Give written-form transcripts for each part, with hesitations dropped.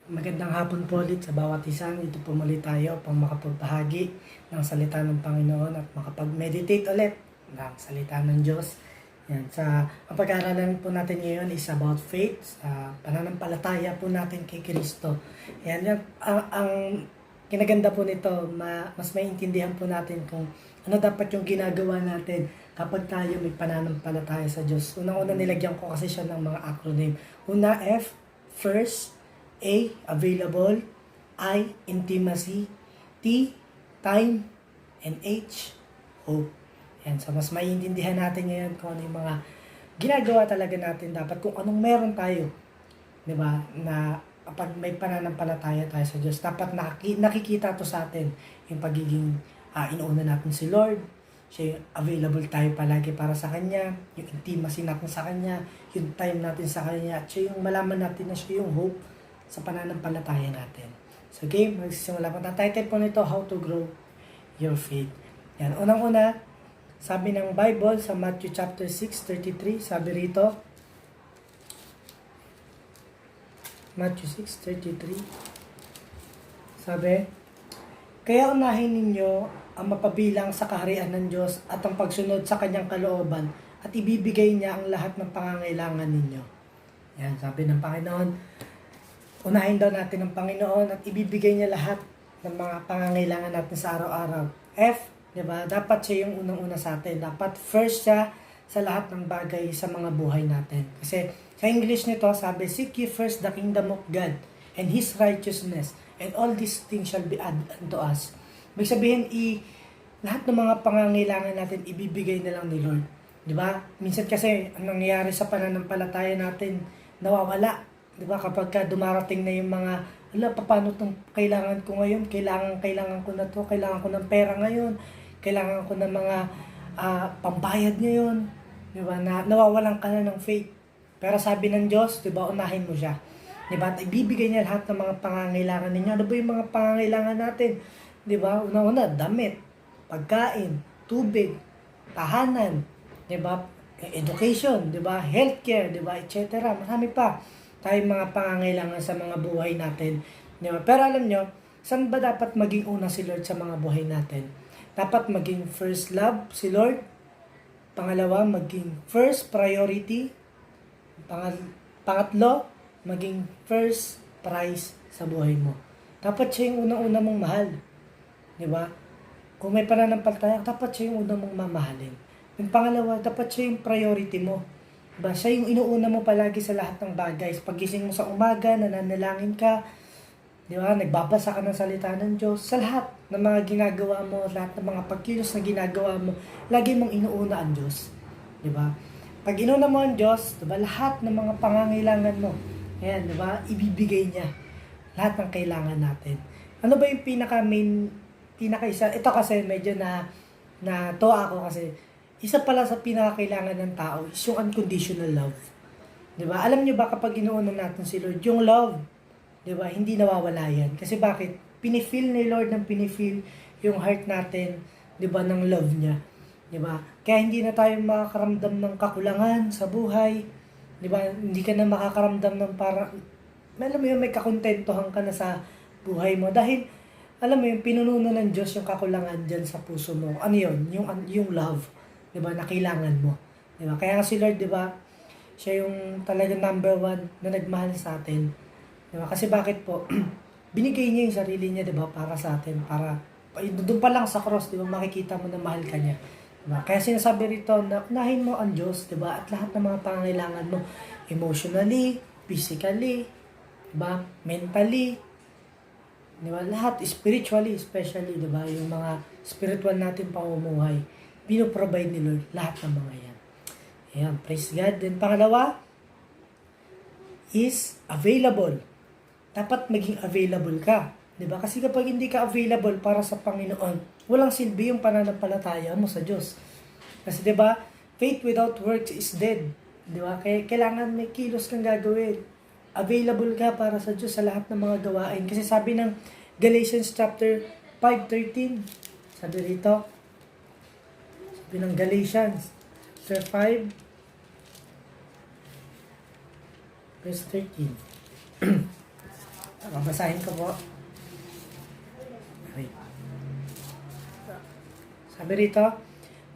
Magandang hapon po ulit sa bawat isa. Ito po muli tayo pang makapagbahagi ng salita ng Panginoon at makapag-meditate ulit ng salita ng Diyos. Yan. Ang pag-aaralan po natin ngayon is about faith, sa pananampalataya po natin kay Kristo. Yan. Ang kinaganda po nito, mas maintindihan po natin kung ano dapat yung ginagawa natin kapag tayo may pananampalataya sa Diyos. Unang-una nilagyan ko kasi siya ng mga acronym. Una, F, first. A, available. I, intimacy. T, time. And H, hope. Yan. So, mas maiintindihan natin ngayon kung ano yung mga ginagawa talaga natin dapat, kung anong meron tayo. Diba? Na kapag may pananampalataya tayo sa Diyos, dapat nakikita to sa atin yung pagiging inuuna natin si Lord. Siya yung available tayo palagi para sa Kanya, yung intimacy natin sa Kanya, yung time natin sa Kanya, at siya yung malaman natin na siya yung hope sa pananampalataya natin. So, okay, magsisimula po. Ang title po nito, How to Grow Your Faith. Yan. Unang-una, sabi ng Bible sa Matthew chapter 6:33, sabi rito, Matthew 6:33, sabi, kaya unahin ninyo ang mapabilang sa kaharian ng Diyos at ang pagsunod sa Kanyang kalooban at ibibigay niya ang lahat ng pangangailangan ninyo. Yan, sabi ng Panginoon, unahin daw natin ang Panginoon at ibibigay niya lahat ng mga pangangailangan natin sa araw-araw. F, di ba? Dapat siya yung unang-una sa atin. Dapat first siya sa lahat ng bagay sa mga buhay natin. Kasi sa English nito, sabi, seek ye first the kingdom of God and His righteousness, and all these things shall be added unto us. May sabihin, lahat ng mga pangangailangan natin, ibibigay na lang ni Lord. Di ba? Minsan kasi, ang nangyayari sa pananampalataya natin, nawawala. Diba, kapag ka dumarating na yung mga, paano itong kailangan ko ngayon? Kailangan ko na to, kailangan ko ng pera ngayon, kailangan ko ng mga pambayad ngayon. Diba, nawawalan ka na ng faith. Pero sabi ng Diyos, diba, unahin mo siya. Diba, at ibibigay niya lahat ng mga pangangailangan ninyo. Ano ba yung mga pangangailangan natin? Diba, una-una, damit, pagkain, tubig, tahanan, diba, education, diba, healthcare, diba, etc. Marami pa tayong mga pangangailangan sa mga buhay natin. Diba? Pero alam nyo, saan ba dapat maging una si Lord sa mga buhay natin? Dapat maging first love si Lord. Pangalawa, maging first priority. Pangatlo, maging first prize sa buhay mo. Dapat siya yung unang-una mong mahal. Diba? Kung may pananampalataya, dapat siya yung unang mong mamahalin. Yung pangalawa, dapat siya yung priority mo. Diba? Siya yung inuuna mo palagi sa lahat ng bagay. Pagising mo sa umaga, nananalangin ka, diba? Nagbabasa ka ng salita ng Diyos. Sa lahat ng mga ginagawa mo, lahat ng mga pagkilos na ginagawa mo, lagi mong inuuna ang Diyos. Diba? Pag inuuna mo ang Diyos, diba? Lahat ng mga pangangailangan mo, ayan, diba? Ibibigay niya lahat ng kailangan natin. Ano ba yung pinaka-isa? Ito kasi medyo na tuwa ako kasi isa pala sa pinakakailangan ng tao is yung unconditional love. 'Di ba? Alam niyo ba kapag inuuna natin si Lord, yung love, 'di ba? Hindi nawawala 'yan. Kasi bakit? Pinifeel ni Lord ng pinifeel yung heart natin, 'di ba, ng love niya. 'Di ba? Kaya hindi na tayo makakaramdam ng kakulangan sa buhay. 'Di ba? Hindi ka na makakaramdam ng alam mo yun, may kakontentuhan ka na sa buhay mo dahil alam mo yung pinununo ng Diyos yung kakulangan diyan sa puso mo. Ano yun? Yung love. Diba, na kailangan mo. Diba? Kaya si Lord, diba, siya yung talagang number one na nagmahal sa atin. Diba? Kasi bakit po? Binigay niya yung sarili niya, diba, para sa atin. Doon pa lang sa cross, diba, makikita mo na mahal ka niya. Diba? Kaya sinasabi rito na unahin mo ang Diyos, diba, at lahat ng mga pangangailangan mo, emotionally, physically, diba, mentally, diba, lahat, spiritually, especially, diba, yung mga spiritual natin pamumuhay, pinoprovide ni Lord lahat ng mga yan. Ayan, praise God. Then pangalawa is available. Dapat maging available ka. Diba? Kasi kapag hindi ka available para sa Panginoon, walang silbi yung pananampalataya mo sa Diyos. Kasi diba, faith without works is dead. Diba? Kaya kailangan may kilos kang gagawin. Available ka para sa Diyos sa lahat ng mga gawain. Kasi sabi ng Galatians chapter 5:13, sabi rito, ng Galatians chapter 5 verse 13. Babasahin ko po. Okay. Sabi rito,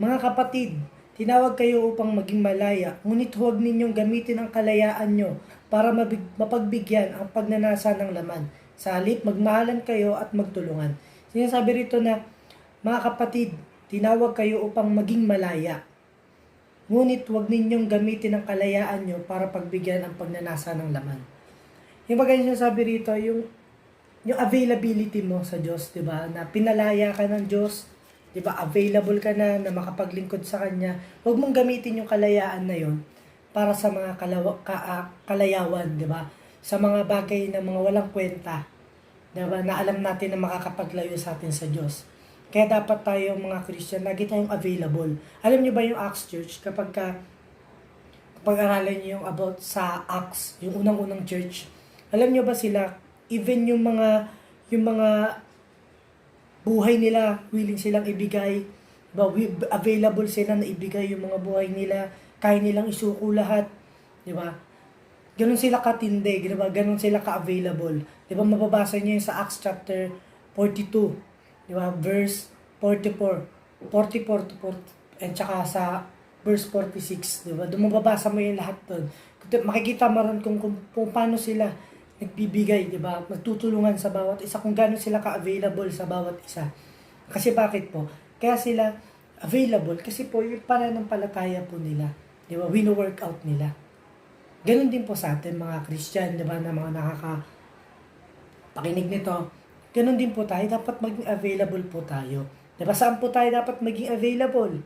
mga kapatid, tinawag kayo upang maging malaya, ngunit huwag ninyong gamitin ang kalayaan nyo para mapagbigyan ang pagnanasa ng laman. Sa halip, magmahalan kayo at magtulungan. Sinasabi rito na, mga kapatid, tinawag kayo upang maging malaya, ngunit huwag ninyong gamitin ang kalayaan nyo para pagbigyan ang pagnanasa ng laman. Yung bagay sinasabi rito, yung availability mo sa Diyos, di ba? Na pinalaya ka ng Diyos, di ba? Available ka na makapaglingkod sa Kanya. Huwag mong gamitin yung kalayaan na yon para sa mga kalayawan, di ba? Sa mga bagay na mga walang kwenta, di ba? Na alam natin na makakapaglayo sa atin sa Diyos. Kaya dapat tayo mga Christian, lagi tayong available. Alam niyo ba yung Acts Church, kapag aralan niyo yung about sa Acts, yung unang-unang church, alam niyo ba sila, even yung mga buhay nila, willing silang ibigay, available sila na ibigay yung mga buhay nila, kaya nilang isuko lahat, di ba? Ganun sila katindi, di ba? Ganun sila ka-available. Di ba mababasa niyo yung sa Acts chapter 42, di ba? Verse 44 to 40, and tsaka sa verse 46, di ba? Doon mababasa mo yung lahat doon. Makikita mo rin kung paano sila nagbibigay, di ba? Magtutulungan sa bawat isa, kung gaano sila ka-available sa bawat isa. Kasi bakit po? Kaya sila available kasi po yung pananampalataya po nila, di ba? Wino-workout nila. Ganon din po sa atin mga Christian, di ba, na mga nakakapakinig nito. Ganon din po tayo, dapat maging available po tayo. Di ba? Saan po tayo dapat maging available?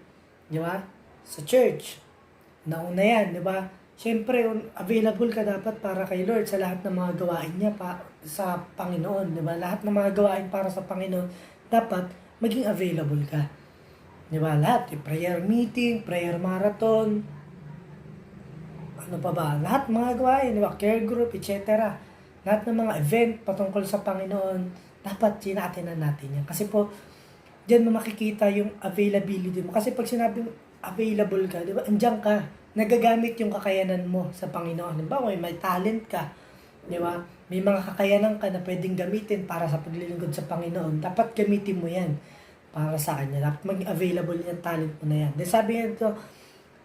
Di ba? Sa church. Nauna yan, di ba? Siyempre, available ka dapat para kay Lord sa lahat ng mga gawain niya sa Panginoon, di ba? Lahat ng mga gawain para sa Panginoon, dapat maging available ka. Di ba? Lahat, prayer meeting, prayer marathon, ano pa ba? Lahat mga gawain, di ba? Care group, etc. Lahat ng mga event patungkol sa Panginoon, dapat sinatinan natin yan. Kasi po, diyan mo makikita yung availability mo. Kasi pag sinabing available ka, di ba? Andiyan ka. Nagagamit yung kakayanan mo sa Panginoon. Halimbawa, may talent ka, di ba? May mga kakayanan ka na pwedeng gamitin para sa paglilingkod sa Panginoon. Dapat gamitin mo yan para sa Kanya. Dapat maging available yung talent mo na yan. Then sabi nga ito,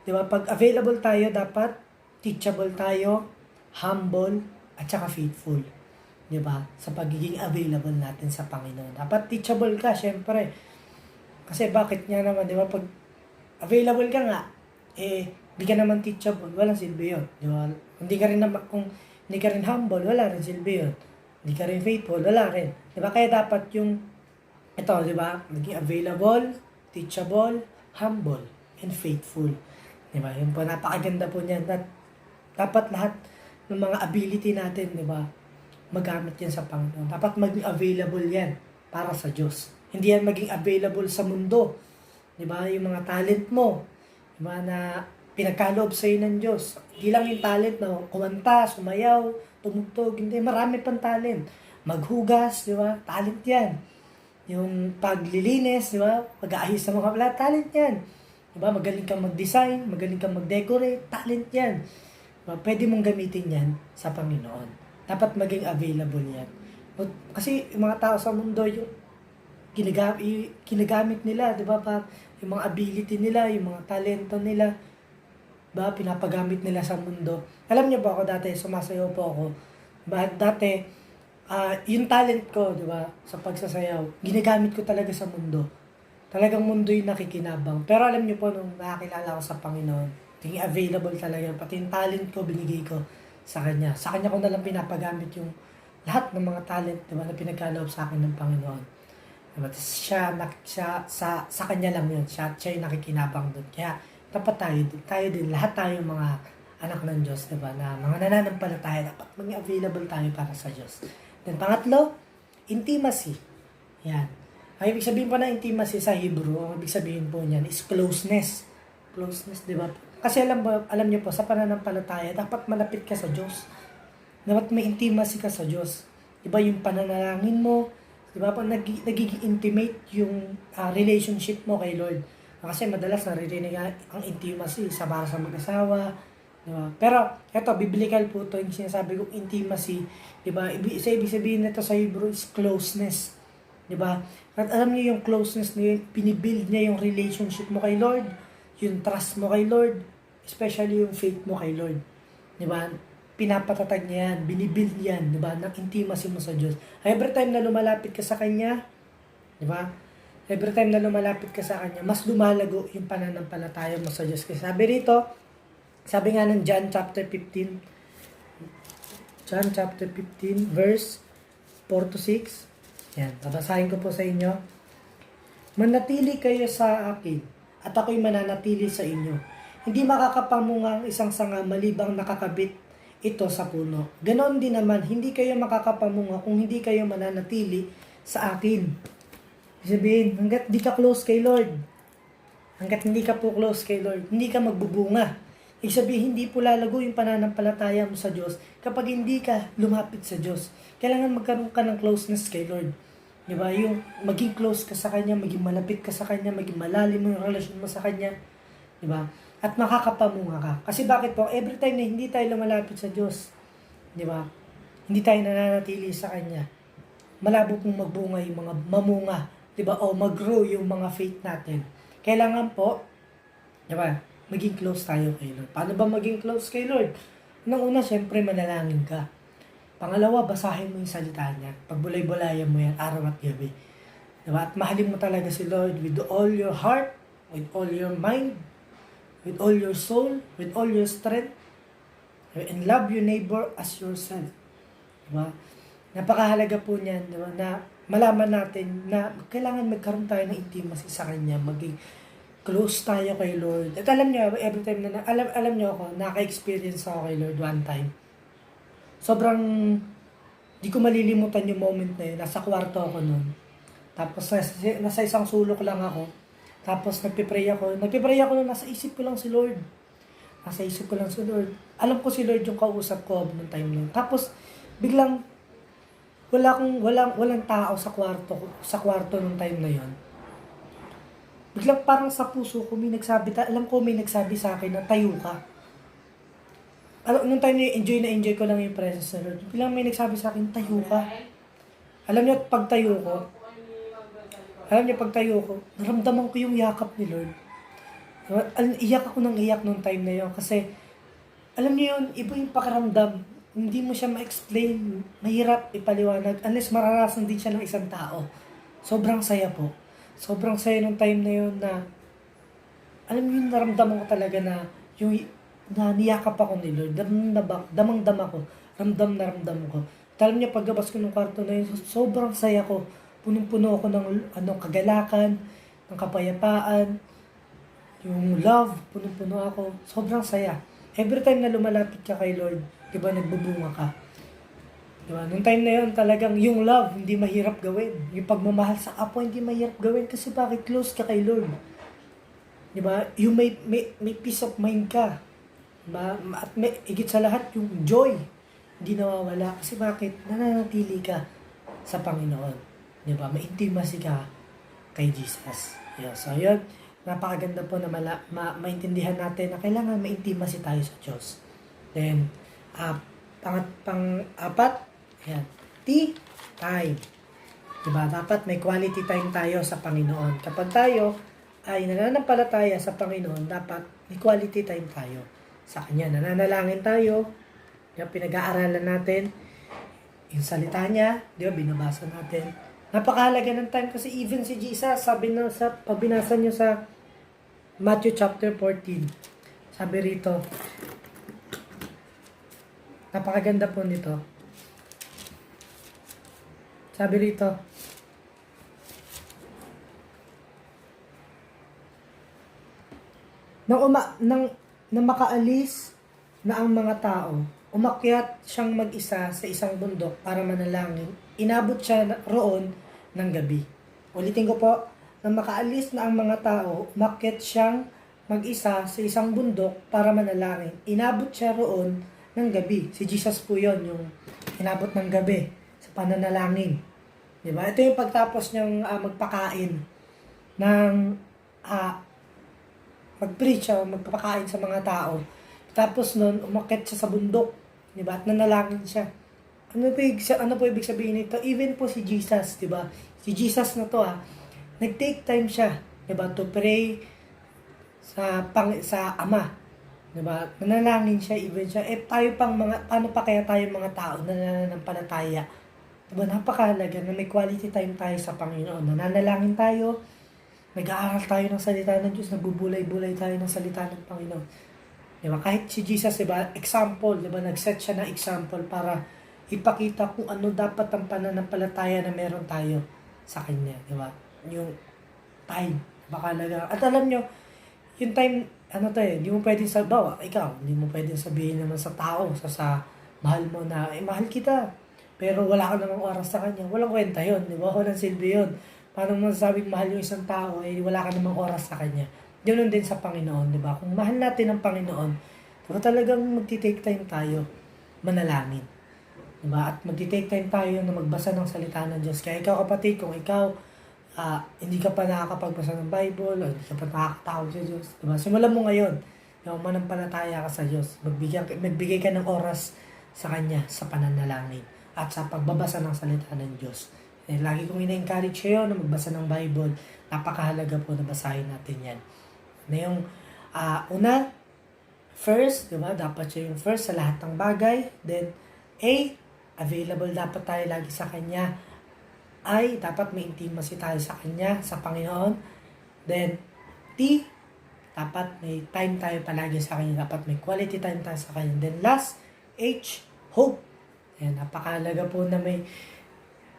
di ba? Pag available tayo, dapat teachable tayo, humble, at saka faithful. Di ba? Sa pagiging available natin sa Panginoon. Dapat teachable ka, syempre. Kasi bakit nga naman, di ba? Pag available ka nga, hindi ka naman teachable, walang silbi yun. Di ba? Kung hindi ka rin humble, wala rin silbi yun. Hindi ka rin faithful, wala rin. Di ba? Kaya dapat yung, ito, di ba? Maging available, teachable, humble, and faithful. Di ba? Yun po, napakaganda po niyan. Dapat lahat ng mga ability natin, di ba? Magamit yan sa Panginoon. Dapat maging available yan para sa Diyos. Hindi yan maging available sa mundo. Di ba? Yung mga talent mo, di ba, na pinagkaloob sa'yo ng Diyos. Hindi lang yung talent na kumanta, sumayaw, tumugtog. Hindi, marami pang talent. Maghugas, di ba? Talent yan. Yung paglilinis, di ba? Pag-aayos ng mga pala, talent yan. Di ba? Magaling kang mag-design, magaling kang mag-decorate, talent yan. Diba? Pwede mong gamitin yan sa Panginoon. Dapat maging available yan. Kasi yung mga tao sa mundo, yung ginagamit nila, di ba? Yung mga ability nila, yung mga talento nila, ba pinapagamit nila sa mundo. Alam niyo ba ako dati, sumasayaw po ako. Dati, yung talent ko, di ba, sa pagsasayaw, ginagamit ko talaga sa mundo. Talagang mundo yung nakikinabang. Pero alam niyo po, nung nakakilala ko sa Panginoon, tingin available talaga. Pati yung talent ko, binigay ko sa Kanya. Sa Kanya ko na lang pinapagamit yung lahat ng mga talent, di ba, na pinagkaloob sa akin ng Panginoon. Diba? Sa Kanya lang yun. Siya yung nakikinabang doon. Kaya, dapat tayo din, lahat tayo mga anak ng Diyos, diba, na mga nananampalataya, dapat maging available tayo para sa Diyos. Then, pangatlo, intimacy. Yan. Ang ibig sabihin po na intimacy sa Hebrew, ang ibig sabihin po niyan is closeness. Closeness, diba? Kasi alam niyo po, sa pananampalataya, dapat malapit ka sa Diyos. Dapat may intimacy ka sa Diyos. Diba, yung pananalangin mo, diba, pag nagiging intimate yung relationship mo kay Lord. Kasi madalas naririnig ang intimacy sa para sa mag-asawa, Diba? Pero, eto, biblical po ito, yung sinasabi kong intimacy, diba? Ibig sabihin nito sa Hebrew is closeness. Diba? At alam niyo yung closeness na yun, binibuild niya yung relationship mo kay Lord, yung trust mo kay Lord, especially yung faith mo kay Lord. Diba? Pinapatatag niya yan, binibuild yan, diba? Ng intimacy mo sa Diyos. Every time na lumalapit ka sa Kanya, diba? Every time na lumalapit ka sa Kanya, mas lumalago yung pananampalataya mo sa Diyos. Kasi sabi rito, sabi nga ng John chapter 15, verse 4 to 6. Yan, babasahin ko po sa inyo. Manatili kayo sa akin, at ako'y mananatili sa inyo. Hindi makakapamunga ang isang sanga malibang nakakabit ito sa puno. Ganon din naman, hindi kayo makakapamunga kung hindi kayo mananatili sa akin. Sabihin, hanggat di ka close kay Lord, hanggat hindi ka po close kay Lord, hindi ka magbubunga. Ibig sabihin, hindi po lalago yung pananampalataya mo sa Diyos kapag hindi ka lumapit sa Diyos. Kailangan magkaroon ka ng closeness kay Lord. Diba? Yung maging close ka sa Kanya, maging malapit ka sa Kanya, maging malalim mo yung relasyon mo sa Kanya. Diba? At makakapamunga ka. Kasi bakit po? Every time na hindi tayo lumalapit sa Diyos, diba? Hindi tayo nananatili sa Kanya. Malabo pong magbunga yung mga mamunga. Diba? O mag-grow yung mga faith natin. Kailangan po, diba? Maging close tayo kay Lord. Paano ba maging close kay Lord? Unang-una, syempre, manalangin ka. Pangalawa, basahin mo yung salita niya. Pagbulay-bulayan mo yan, araw at gabi. Diba? At mahalin mo talaga si Lord with all your heart, with all your mind, with all your soul, with all your strength, and love your neighbor as yourself. Diba? Napakahalaga po niyan, diba? Na malaman natin na kailangan magkaroon tayo ng intimacy sa Kanya, maging close tayo kay Lord. At alam niyo, every time na, alam niyo ako, naka-experience ako kay Lord one time. Sobrang, di ko malilimutan yung moment na yun. Nasa kwarto ako noon. Tapos, nasa isang sulok lang ako. Tapos, nagpipray ako noon, nasa isip ko lang si Lord. Nasa isip ko lang si Lord. Alam ko si Lord yung kausap ko noong time na yun. Tapos, biglang, walang tao sa kwarto nung time na yun. Biglang parang sa puso ko may nagsabi, alam ko may nagsabi sa akin na tayo ka. Nung time na enjoy ko lang yung presence ng Lord. Biglang may nagsabi sa akin, tayo ka. Alam niyo, pag tayo ko, naramdaman ko yung yakap ni Lord. Iyak ako ng iyak nung time na yun. Kasi, alam niyo yun, iba yung pakiramdam. Hindi mo siya ma-explain. Mahirap ipaliwanag. Unless maranasan din siya ng isang tao. Sobrang saya po. Sobrang saya nung time na yun na, alam mo yun, naramdaman ko talaga na, yung, na niyakap ako ni Lord, damang-dama ko, ramdam na ramdam ko. At alam niya, paglabas ko ng kwarto na yun, sobrang saya ko, punong-puno ako ng kagalakan, ng kapayapaan, yung love, punong-puno ako, sobrang saya. Every time na lumalapit ka kay Lord, di ba, nagbubunga ka. Diba? Nung time na yun, talagang yung love, hindi mahirap gawin. Yung pagmamahal sa kapwa, hindi mahirap gawin. Kasi bakit close ka kay Lord? Diba? Yung may peace of mind ka. Diba? At higit sa lahat, yung joy, hindi nawawala. Kasi bakit? Nananatili ka sa Panginoon. Diba? May intimacy ka kay Jesus. Yeah. So, yun. Napakaganda po na maintindihan natin na kailangan may intimacy tayo sa Diyos. Then, pang-apat, ayan, time. Diba? Dapat may quality time tayo sa Panginoon. Kapag tayo ay nananampalataya sa Panginoon, dapat may quality time tayo sa Kanya. Nananalangin tayo, diba? Pinag-aaralan natin yung salita niya, diba? Binabasa natin. Napakahalaga ng time kasi even si Jesus, sabi na sa pabinasa niyo sa Matthew chapter 14, sabi rito, napakaganda po nito. Sabi rito, nang makaalis na ang mga tao, umakyat siyang mag-isa sa isang bundok para manalangin. Inabot siya roon ng gabi. Ulitin ko po, nang makaalis na ang mga tao, umakyat siyang mag-isa sa isang bundok para manalangin. Inabot siya roon ng gabi. Si Jesus po yun, yung inabot ng gabi sa pananalangin. Diba? Ito yung pagtapos niyang magpakain ng mag-preach o magpapakain sa mga tao. Tapos nun, umakyat siya sa bundok. Di ba? At nanalangin siya. Ano po ibig sabihin nito? Even po si Jesus, di ba? Si Jesus na to nag-take time siya, di ba? To pray sa Ama. Di ba? Nanalangin siya, even siya. Tayo pang paano pa kaya tayo mga tao na nananampalataya? Di ba? Napakahalaga na may quality time tayo sa Panginoon. Nananalangin tayo, nag-aaral tayo ng salita ng Diyos, nagbubulay-bulay tayo ng salita ng Panginoon. Diba? Kahit si Jesus, diba, example, diba, nag-set siya ng example para ipakita kung ano dapat ang pananampalataya na meron tayo sa Kanya. Diba? Yung time, bakalaga. At alam nyo, yung time, hindi mo pwedeng hindi mo pwedeng sabihin naman sa tao, sa mahal mo na, mahal kita, pero wala ka namang oras sa Kanya. Walang kwenta yun, diba? Walang silbi yun. Paano mo masasabing mahal yung isang tao, wala ka namang oras sa Kanya. Ganoon din sa Panginoon, di ba? Kung mahal natin ang Panginoon, diba, talagang magti-take time tayo manalangin. Di ba? At magti-take time tayo na magbasa ng salita ng Diyos. Kaya ikaw kapatid, kung ikaw hindi ka pa nakakapagbasa ng Bible, o hindi ka pa nakakatawag sa Diyos, di ba? Simulan mo ngayon. Yung manampalataya ka sa Diyos. Magbigay ka ng oras sa Kanya sa pananalangin at sa pagbabasa ng salita ng Diyos. Lagi kong ina-encourage kayo na magbasa ng Bible. Napakahalaga po na basahin natin yan. Na yung first, diba? Dapat siya yung first sa lahat ng bagay. Then, available dapat tayo lagi sa Kanya. Dapat may intimacy tayo sa Kanya, sa Panginoon. Then, dapat may time tayo palagi sa Kanya. Dapat may quality time tayo sa Kanya. Then, last, hope. Ayan, napakahalaga po na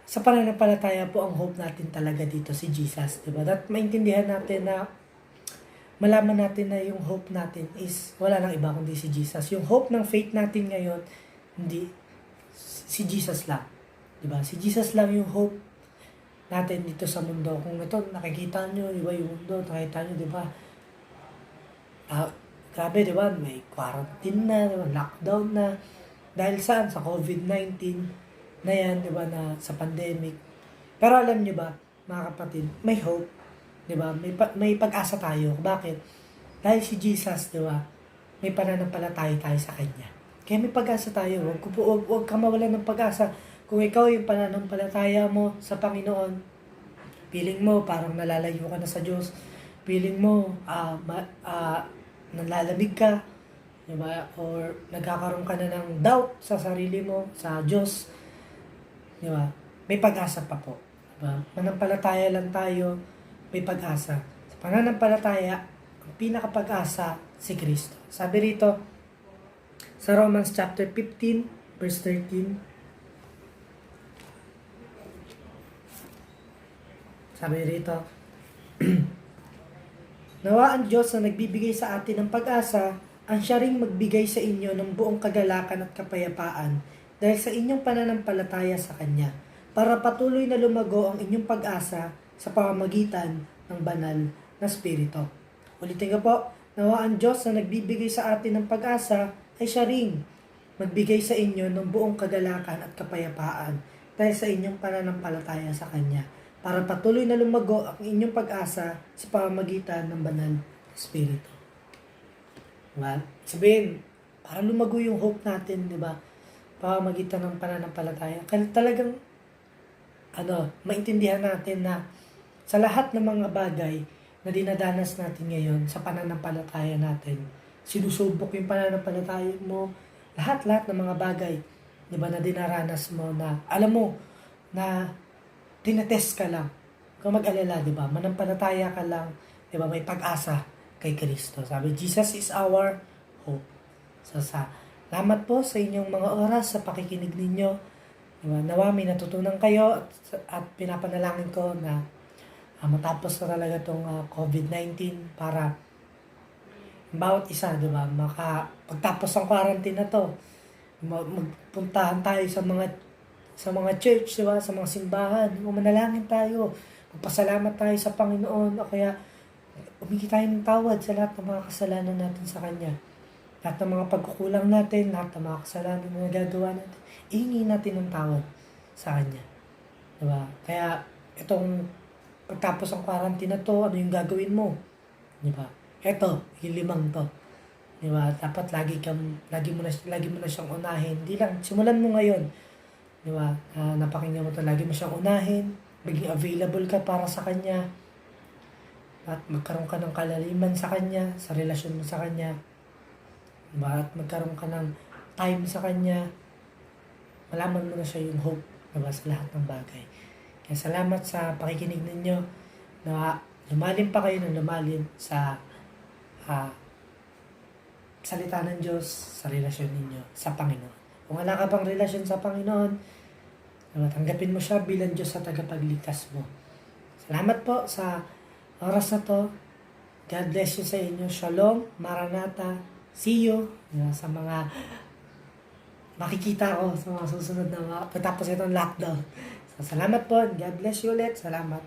sa pananampalataya po ang hope natin talaga dito si Jesus. Diba? At maintindihan natin na malaman natin na yung hope natin is wala lang iba kundi si Jesus. Yung hope ng faith natin ngayon, hindi si Jesus lang. Diba? Si Jesus lang yung hope natin dito sa mundo. Kung ito, nakikita nyo, iba yung mundo, nakikita nyo, diba? Grabe, diba? May quarantine na, diba? Lockdown na. Dahil saan? Sa COVID-19 na yan, diba? Na sa pandemic. Pero alam nyo ba, mga kapatid, may hope. Diba? May pag-asa tayo. Bakit? Dahil si Jesus, diba? May pananampalataya tayo sa Kanya. Kaya may pag-asa tayo. Huwag ka mawalan ng pag-asa. Kung ikaw yung pananampalataya mo sa Panginoon, feeling mo parang nalalayo ka na sa Diyos. Feeling mo nalalamig ka. Diba? Or nagkakaroon ka na ng doubt sa sarili mo, sa Diyos. Diba? May pag-asa pa po. Diba? Manampalataya lang tayo, may pag-asa. Sa pananampalataya, ang pinakapag-asa si Kristo. Sabi rito, sa Romans chapter 15, verse 13, sabi rito, nawa ang Diyos na nagbibigay sa atin ng pag-asa, ang siya ring magbigay sa inyo ng buong kagalakan at kapayapaan dahil sa inyong pananampalataya sa Kanya, para patuloy na lumago ang inyong pag-asa sa pamamagitan ng banal na Espiritu. Ulitin ko po, nawa ang Diyos na nagbibigay sa atin ng pag-asa ay siya ring magbigay sa inyo ng buong kagalakan at kapayapaan dahil sa inyong pananampalataya sa Kanya, para patuloy na lumago ang inyong pag-asa sa pamamagitan ng banal na Espiritu. Diba? Sabihin, para lumago yung hope natin, di ba? Pamamagitan ng pananampalataya. Kaya talagang maintindihan natin na sa lahat ng mga bagay na dinadanas natin ngayon sa pananampalataya natin, sinusubok yung pananampalataya mo, lahat ng mga bagay, di ba, na dinaranas mo na, alam mo, na tinetest ka lang. Kung mag-alala, di ba, manampalataya ka lang, di ba, may pag-asa kay Kristo. Sabi, Jesus is our hope. So, salamat po sa inyong mga oras sa pakikinig ninyo. Diba? Nawa may natutunan kayo at pinapanalangin ko na matapos na talaga itong COVID-19 para bawat isa, diba, pagtapos ng quarantine na to, magpuntahan tayo sa mga church, diba, sa mga simbahan, manalangin tayo, magpasalamat tayo sa Panginoon, o kaya humingi tayo ng tawad sa lahat ng mga kasalanan natin sa Kanya. Lahat ng mga pagkukulang natin, lahat ng mga kasalanan na nagagawa natin, ihingi natin ng tawad sa Kanya. Diba? Kaya, itong pagtapos ng quarantine na to, ano yung gagawin mo? Diba? Ito, yung 5 to. Di ba? Dapat lagi mo na siyang unahin. Hindi lang, simulan mo ngayon. Di ba? Napakinggan mo to, lagi mo siyang unahin. Maging available ka para sa kanya. At magkaroon ka ng kalaliman sa kanya, sa relasyon mo sa kanya. Di ba? At magkaroon ka ng time sa kanya. Malaman mo na siya yung hope, di ba? Sa lahat ng bagay. Kaya salamat sa pakikinig ninyo. Na lumalim pa kayo ng lumalim sa salita ng Diyos, sa relasyon ninyo sa Panginoon. Kung wala ka pang relasyon sa Panginoon, tanggapin mo siya bilang Diyos sa tagapagligtas mo. Salamat po sa oras na to. God bless you sa inyo. Shalom, Maranatha, see you sa mga makikita ko sa mga susunod na pagtapos itong lockdown. So, salamat po. God bless you ulit. Salamat.